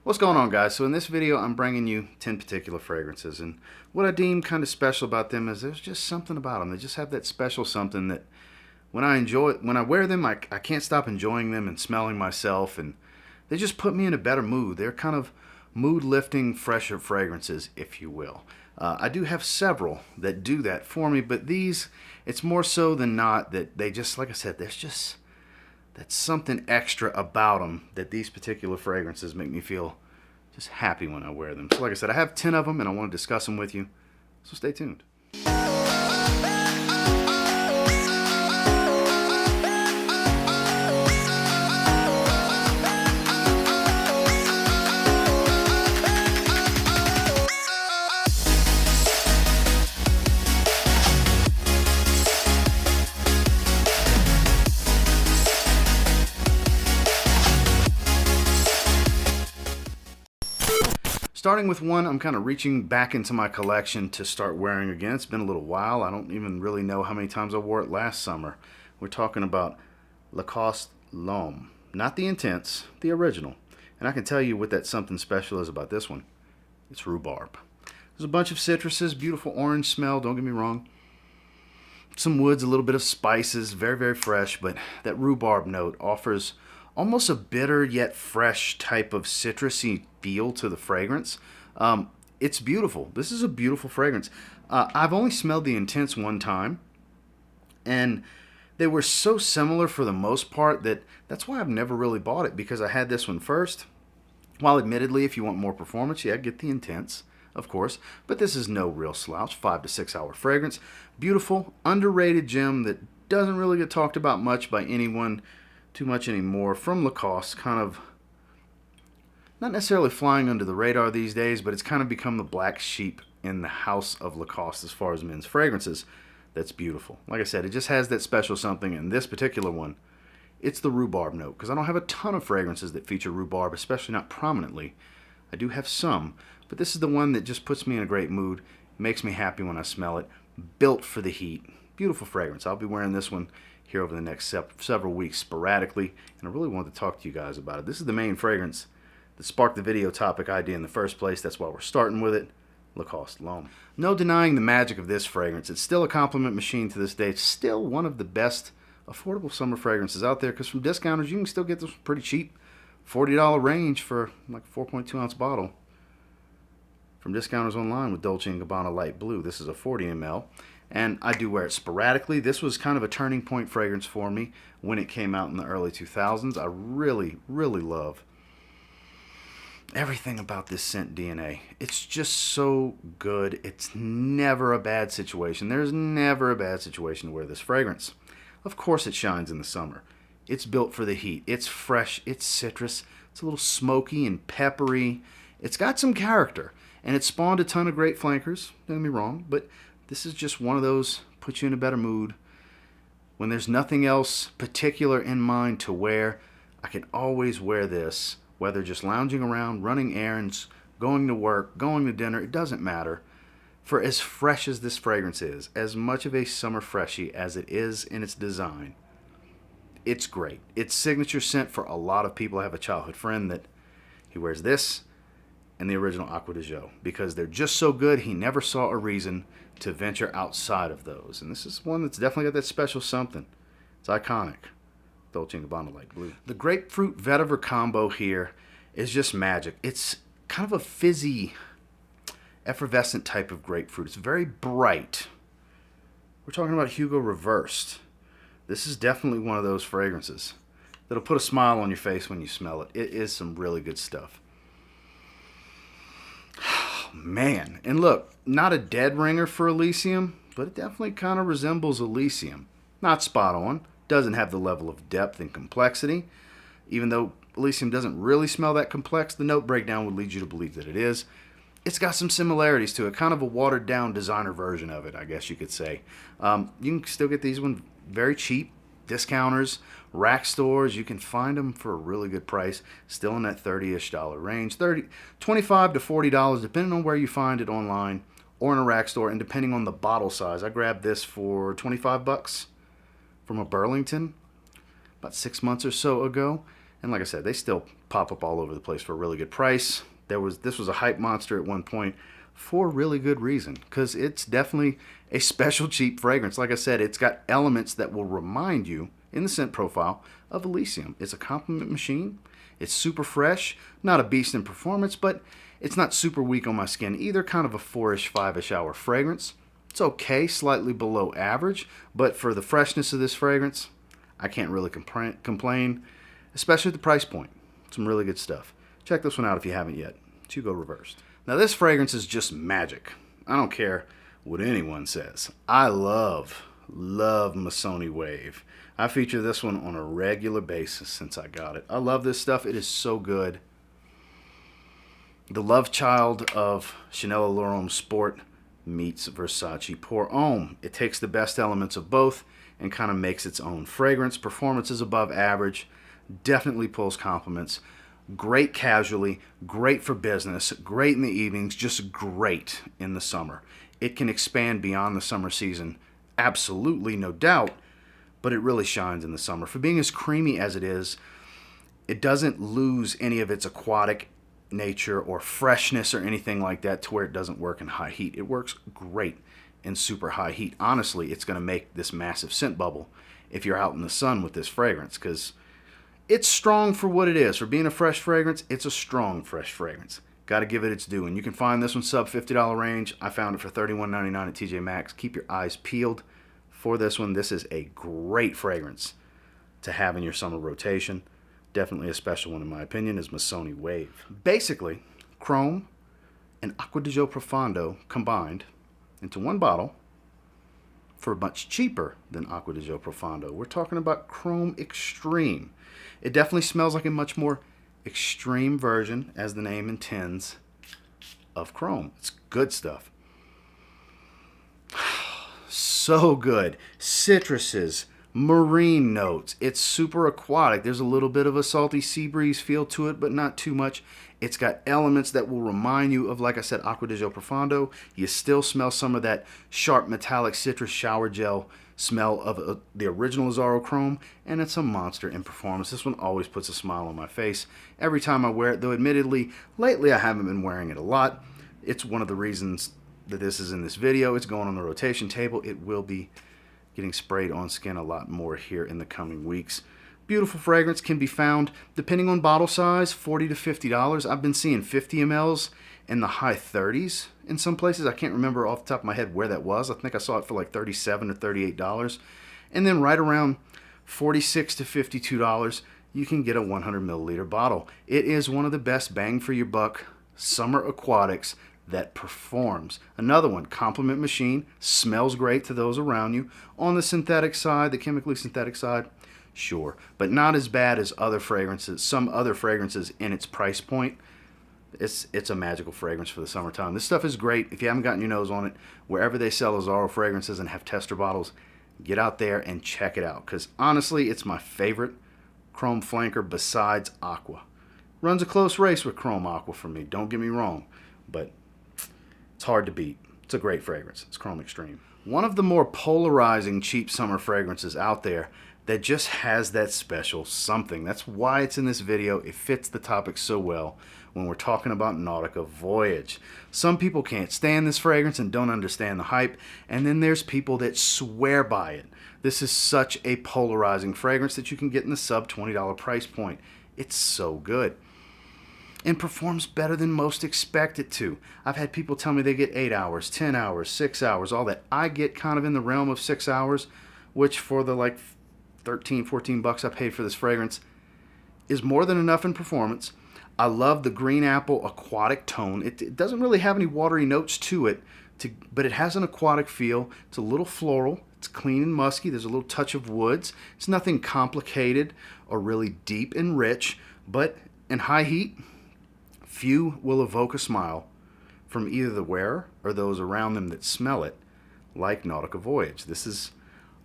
What's going on, guys? So in this video I'm bringing you 10 particular fragrances, and what I deem kind of special about them is there's just something about them. They just have that special something that when I wear them, I can't stop enjoying them and smelling myself, and they just put me in a better mood. They're kind of mood lifting, fresher fragrances, if you will. I do have several that do that for me, but these, it's more so than not that they just, like I said, there's just that's something extra about them that these particular fragrances make me feel just happy when I wear them. So like I said, I have 10 of them and I want to discuss them with you, so stay tuned. Starting with one I'm kind of reaching back into my collection to start wearing again. It's been a little while. I don't even really know how many times I wore it last summer. We're talking about Lacoste L'homme. Not the Intense, the original. And I can tell you what that something special is about this one. It's rhubarb. There's a bunch of citruses, beautiful orange smell, don't get me wrong. Some woods, a little bit of spices, very, very fresh, but that rhubarb note offers almost a bitter yet fresh type of citrusy feel to the fragrance. It's beautiful. This is a beautiful fragrance. I've only smelled the Intense one time, and they were so similar for the most part that's why I've never really bought it, because I had this one first. While admittedly, if you want more performance, yeah, get the Intense, of course, but this is no real slouch. 5 to 6 hour fragrance. Beautiful, underrated gem that doesn't really get talked about much by anyone too much anymore, from Lacoste. Kind of not necessarily flying under the radar these days, but it's kind of become the black sheep in the house of Lacoste as far as men's fragrances. That's beautiful. Like I said, it just has that special something, and this particular one, it's the rhubarb note, because I don't have a ton of fragrances that feature rhubarb, especially not prominently. I do have some, but this is the one that just puts me in a great mood, makes me happy when I smell it. Built for the heat. Beautiful fragrance. I'll be wearing this one here over the next several weeks sporadically, and I really wanted to talk to you guys about it. This is the main fragrance that sparked the video topic idea in the first place. That's why we're starting with it. Lacoste L'homme. No denying the magic of this fragrance. It's still a compliment machine to this day. It's still one of the best affordable summer fragrances out there, because from discounters you can still get this pretty cheap. $40 range for like a 4.2 ounce bottle from discounters online with Dolce & Gabbana Light Blue. This is a 40 ml. And I do wear it sporadically. This was kind of a turning point fragrance for me when it came out in the early 2000s. I really, really love everything about this scent DNA. It's just so good. It's never a bad situation. There's never a bad situation to wear this fragrance. Of course it shines in the summer. It's built for the heat. It's fresh. It's citrus. It's a little smoky and peppery. It's got some character. And it spawned a ton of great flankers. Don't get me wrong. But this is just one of those, put you in a better mood. When there's nothing else particular in mind to wear, I can always wear this, whether just lounging around, running errands, going to work, going to dinner, it doesn't matter. For as fresh as this fragrance is, as much of a summer freshie as it is in its design, it's great. It's signature scent for a lot of people. I have a childhood friend that he wears this and the original Aqua de Jo, because they're just so good, he never saw a reason to venture outside of those. And this is one that's definitely got that special something. It's iconic. Dolce & Gabbana Light Blue. The grapefruit vetiver combo here is just magic. It's kind of a fizzy, effervescent type of grapefruit. It's very bright. We're talking about Hugo Reversed. This is definitely one of those fragrances that'll put a smile on your face when you smell it. It is some really good stuff. Man, and look, not a dead ringer for Elysium, but it definitely kind of resembles Elysium. Not spot on, doesn't have the level of depth and complexity. Even though Elysium doesn't really smell that complex, the note breakdown would lead you to believe that it is. It's got some similarities to it, kind of a watered down designer version of it, I guess you could say. You can still get these ones very cheap. Discounters, rack stores, you can find them for a really good price, still in that $30-ish range, $25 to $40, depending on where you find it online or in a rack store, and depending on the bottle size. I grabbed this for 25 bucks from a Burlington about 6 months or so ago, and like I said, they still pop up all over the place for a really good price. This was a hype monster at one point for a really good reason, because it's definitely a special cheap fragrance. Like I said, it's got elements that will remind you in the scent profile of Elysium. It's a compliment machine. It's super fresh, not a beast in performance, but it's not super weak on my skin either. Kind of a 4-ish, 5-ish hour fragrance. It's okay, slightly below average, but for the freshness of this fragrance, I can't really complain, especially at the price point. Some really good stuff. Check this one out if you haven't yet. It's Hugo Reversed. Now this fragrance is just magic. I don't care what anyone says. I love Missoni Wave. I feature this one on a regular basis since I got it. I love this stuff. It is so good. The love child of Chanel L'homme Sport meets Versace Pour Homme. It takes the best elements of both and kind of makes its own fragrance. Performance is above average. Definitely pulls compliments. Great casually, great for business, great in the evenings, just great in the summer. It can expand beyond the summer season, absolutely, no doubt, but it really shines in the summer. For being as creamy as it is, it doesn't lose any of its aquatic nature or freshness or anything like that to where it doesn't work in high heat. It works great in super high heat. Honestly, it's going to make this massive scent bubble if you're out in the sun with this fragrance, because it's strong for what it is. For being a fresh fragrance, it's a strong fresh fragrance. Got to give it its due. And you can find this one sub $50 range. I found it for $31.99 at TJ Maxx. Keep your eyes peeled for this one. This is a great fragrance to have in your summer rotation. Definitely a special one in my opinion is Missoni Wave. Basically, Chrome and Acqua di Gio Profondo combined into one bottle for much cheaper than Acqua di Gio Profondo. We're talking about Chrome Extreme. It definitely smells like a much more extreme version, as the name intends, of Chrome. It's good stuff. So good. Citruses, marine notes. It's super aquatic. There's a little bit of a salty sea breeze feel to it, but not too much. It's got elements that will remind you of, like I said, Acqua di Gio Profondo. You still smell some of that sharp metallic citrus shower gel smell of the original Azzaro Chrome, and it's a monster in performance. This one always puts a smile on my face every time I wear it, though admittedly, lately I haven't been wearing it a lot. It's one of the reasons that this is in this video. It's going on the rotation table. It will be getting sprayed on skin a lot more here in the coming weeks. Beautiful fragrance, can be found, depending on bottle size, $40 to $50. I've been seeing 50 mLs in the high 30s in some places. I can't remember off the top of my head where that was. I think I saw it for like $37 or $38. And then right around $46 to $52, you can get a 100 milliliter bottle. It is one of the best bang for your buck summer aquatics that performs. Another one, compliment machine, smells great to those around you. On the synthetic side, the chemically synthetic side, sure, but not as bad as other fragrances, some other fragrances in its price point. It's a magical fragrance for the summertime. This stuff is great. If you haven't gotten your nose on it, wherever they sell Azzaro fragrances and have tester bottles, get out there and check it out, because honestly, it's my favorite Chrome flanker besides Aqua. Runs a close race with Chrome Aqua for me, don't get me wrong, but it's hard to beat. It's a great fragrance. It's Chrome Extreme. One of the more polarizing cheap summer fragrances out there that just has that special something. That's why it's in this video. It fits the topic so well when we're talking about Nautica Voyage. Some people can't stand this fragrance and don't understand the hype, and then there's people that swear by it. This is such a polarizing fragrance that you can get in the sub $20 price point. It's so good and performs better than most expect it to. I've had people tell me they get 8 hours, 10 hours, 6 hours, all that. I get kind of in the realm of 6 hours, which for the like 13, 14 bucks I paid for this fragrance is more than enough in performance. I love the green apple aquatic tone. It doesn't really have any watery notes to it, but it has an aquatic feel. It's a little floral. It's clean and musky. There's a little touch of woods. It's nothing complicated or really deep and rich, but in high heat, few will evoke a smile from either the wearer or those around them that smell it like Nautica Voyage. This is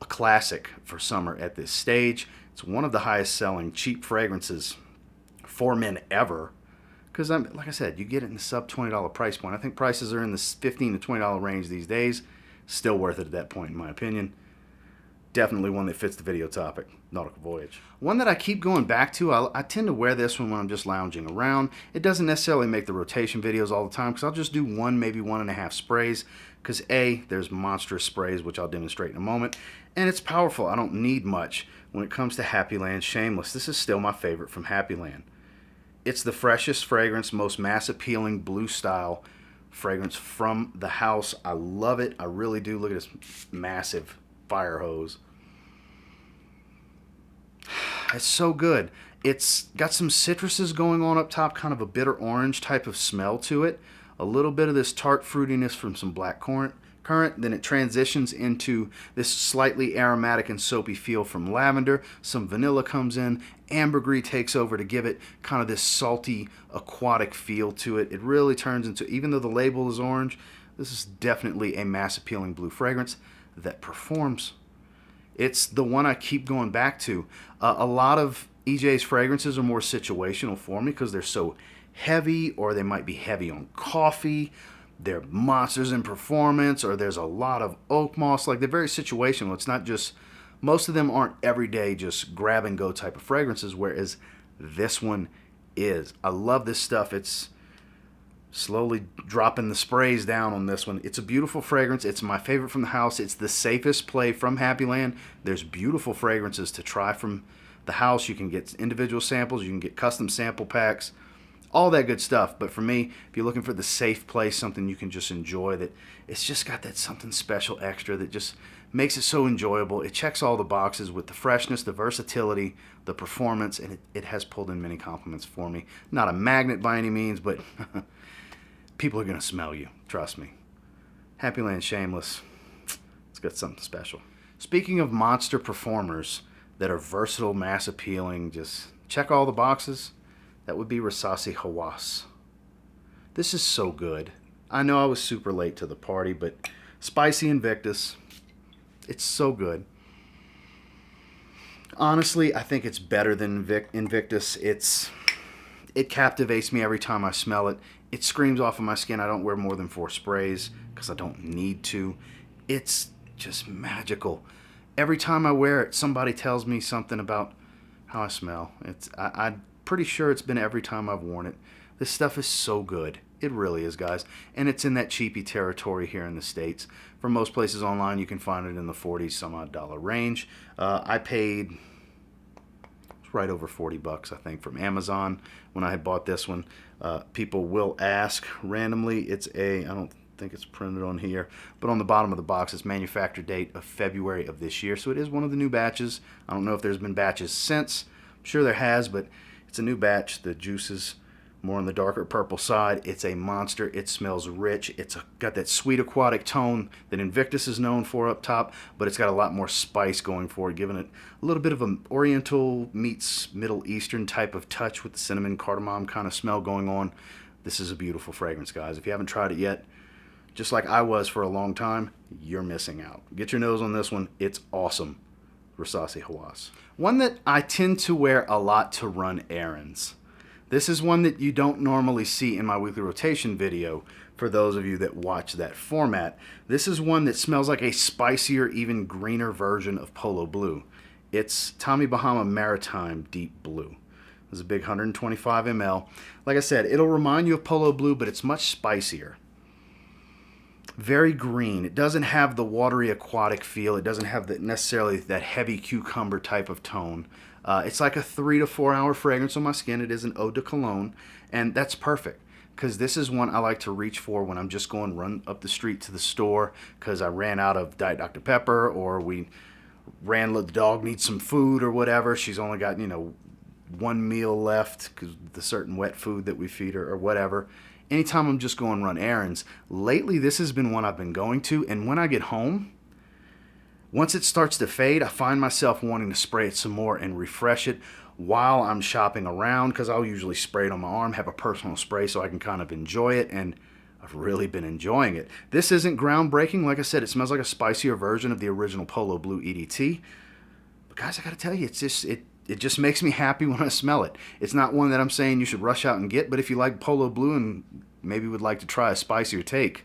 a classic for summer at this stage. It's one of the highest selling cheap fragrances for men ever, because like I said, you get it in the sub $20 price point. I think prices are in the $15 to $20 range these days. Still worth it at that point in my opinion. definitely one that fits the video topic, Nautical Voyage. One that I keep going back to, I tend to wear this one when I'm just lounging around. It doesn't necessarily make the rotation videos all the time because I'll just do one, maybe 1.5 sprays because A, there's monstrous sprays, which I'll demonstrate in a moment, and it's powerful. I don't need much. When it comes to Happyland Shameless, this is still my favorite from Happyland. It's the freshest fragrance, most mass appealing blue style fragrance from the house. I love it. I really do. Look at this massive fire hose. It's so good. It's got some citruses going on up top, kind of a bitter orange type of smell to it. A little bit of this tart fruitiness from some black currant. Then it transitions into this slightly aromatic and soapy feel from lavender. Some vanilla comes in. Ambergris takes over to give it kind of this salty, aquatic feel to it. It really turns into, even though the label is orange, this is definitely a mass appealing blue fragrance that performs. It's the one I keep going back to. A lot of EJ's fragrances are more situational for me because they're so heavy, or they might be heavy on coffee. They're monsters in performance, or there's a lot of oak moss. Like, they're very situational. It's not just, most of them aren't everyday just grab and go type of fragrances, whereas this one is. I love this stuff. It's slowly dropping the sprays down on this one. It's a beautiful fragrance. It's my favorite from the house. It's the safest play from Happyland. There's beautiful fragrances to try from the house. You can get individual samples. You can get custom sample packs. All that good stuff. But for me, if you're looking for the safe place, something you can just enjoy, that it's just got that something special extra that just makes it so enjoyable. It checks all the boxes with the freshness, the versatility, the performance, and it has pulled in many compliments for me. Not a magnet by any means, but people are going to smell you. Trust me. Happyland Shameless, it's got something special. Speaking of monster performers that are versatile, mass appealing, just check all the boxes, that would be Rasasi Hawas. This is so good. I know I was super late to the party, but spicy Invictus, it's so good. Honestly, I think it's better than Invictus. It captivates me every time I smell it. It screams off of my skin. I don't wear more than 4 sprays because I don't need to. It's just magical. Every time I wear it, somebody tells me something about how I smell. I'm pretty sure it's been every time I've worn it. This stuff is so good. It really is, guys. And it's in that cheapy territory here in the States. For most places online, you can find it in the $40-some-odd range. I paid right over $40, I think, from Amazon when I had bought this one. People will ask randomly. I don't think it's printed on here, but on the bottom of the box, it's manufacture date of February of this year. So it is one of the new batches. I don't know if there's been batches since. I'm sure there has, but it's a new batch. The juice is more on the darker purple side. It's a monster. It smells rich. It's got that sweet aquatic tone that Invictus is known for up top, but it's got a lot more spice going for it, giving it a little bit of an Oriental meets Middle Eastern type of touch with the cinnamon cardamom kind of smell going on. This is a beautiful fragrance, guys. If you haven't tried it yet, just like I was for a long time, you're missing out. Get your nose on this one. It's awesome. Rasasi Hawas. One that I tend to wear a lot to run errands. This is one that you don't normally see in my weekly rotation video for those of you that watch that format. This is one that smells like a spicier, even greener version of Polo Blue. It's Tommy Bahama Maritime Deep Blue. It's a big 125 ml. Like I said, it'll remind you of Polo Blue, but it's much spicier. Very green. It doesn't have the watery aquatic feel. It doesn't have necessarily that heavy cucumber type of tone. It's like a 3 to 4 hour fragrance on my skin. It is an eau de cologne, and that's perfect because this is one I like to reach for when I'm just going run up the street to the store because I ran out of Diet Dr. Pepper, or the dog needs some food or whatever. She's only got, one meal left because the certain wet food that we feed her or whatever. Anytime I'm just going run errands, lately this has been one I've been going to, and when I get home, once it starts to fade, I find myself wanting to spray it some more and refresh it while I'm shopping around, because I'll usually spray it on my arm, have a personal spray so I can kind of enjoy it, and I've really been enjoying it. This isn't groundbreaking. Like I said, it smells like a spicier version of the original Polo Blue EDT. But guys, I gotta tell you, it just makes me happy when I smell it. It's not one that I'm saying you should rush out and get, but if you like Polo Blue and maybe would like to try a spicier take,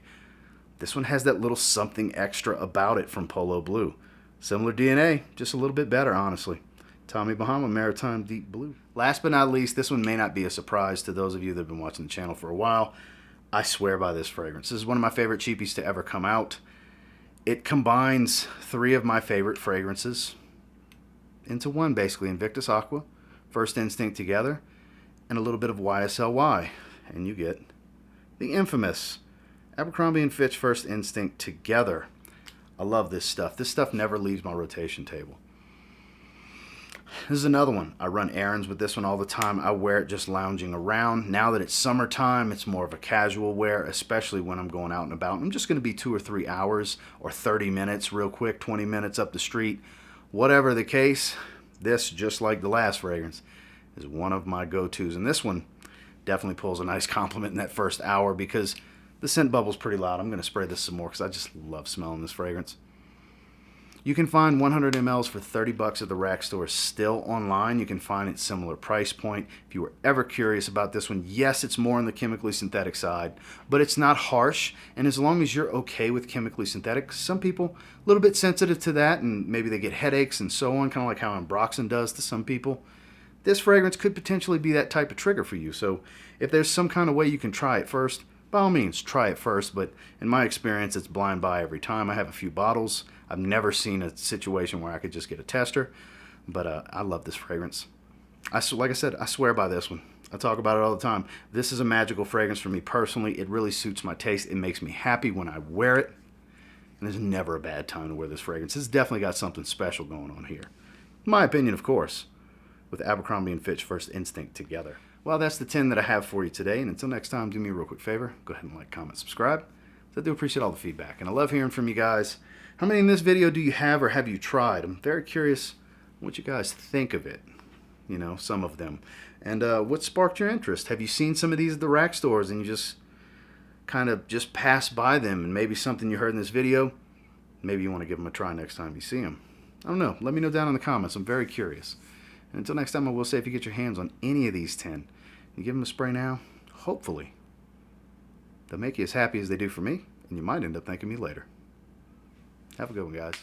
this one has that little something extra about it from Polo Blue. Similar DNA, just a little bit better, honestly. Tommy Bahama, Maritime Deep Blue. Last but not least, this one may not be a surprise to those of you that have been watching the channel for a while. I swear by this fragrance. This is one of my favorite cheapies to ever come out. It combines three of my favorite fragrances into one, basically. Invictus Aqua, First Instinct together, and a little bit of YSLY. And you get the infamous Abercrombie and Fitch First Instinct together. I love this stuff. This stuff never leaves my rotation table. This is another one. I run errands with this one all the time. I wear it just lounging around. Now that it's summertime, it's more of a casual wear, especially when I'm going out and about. I'm just going to be 2 or 3 hours or 30 minutes real quick, 20 minutes up the street. Whatever the case, this, just like the last fragrance, is one of my go-tos. And this one definitely pulls a nice compliment in that first hour because the scent bubble's pretty loud. I'm going to spray this some more because I just love smelling this fragrance. You can find 100 mLs for $30 at the rack store. Still online. You can find it similar price point. If you were ever curious about this one, yes, it's more on the chemically synthetic side, but it's not harsh. And as long as you're okay with chemically synthetic, some people a little bit sensitive to that, and maybe they get headaches and so on, kind of like how Ambroxan does to some people. This fragrance could potentially be that type of trigger for you. So if there's some kind of way you can try it first, by all means, try it first. But in my experience, it's blind buy every time. I have a few bottles. I've never seen a situation where I could just get a tester. But I love this fragrance. Like I said, I swear by this one. I talk about it all the time. This is a magical fragrance for me personally. It really suits my taste. It makes me happy when I wear it. And there's never a bad time to wear this fragrance. It's definitely got something special going on here. In my opinion, of course, with Abercrombie and Fitch First Instinct together. Well, that's the 10 that I have for you today. And until next time, do me a real quick favor. Go ahead and like, comment, subscribe. I do appreciate all the feedback. And I love hearing from you guys. How many in this video do you have or have you tried? I'm very curious what you guys think of it. You know, some of them. And what sparked your interest? Have you seen some of these at the rack stores and you just kind of just pass by them, and maybe something you heard in this video, maybe you want to give them a try next time you see them? I don't know. Let me know down in the comments. I'm very curious. And until next time, I will say if you get your hands on any of these 10, you give them a spray now, hopefully they'll make you as happy as they do for me, and you might end up thanking me later. Have a good one, guys.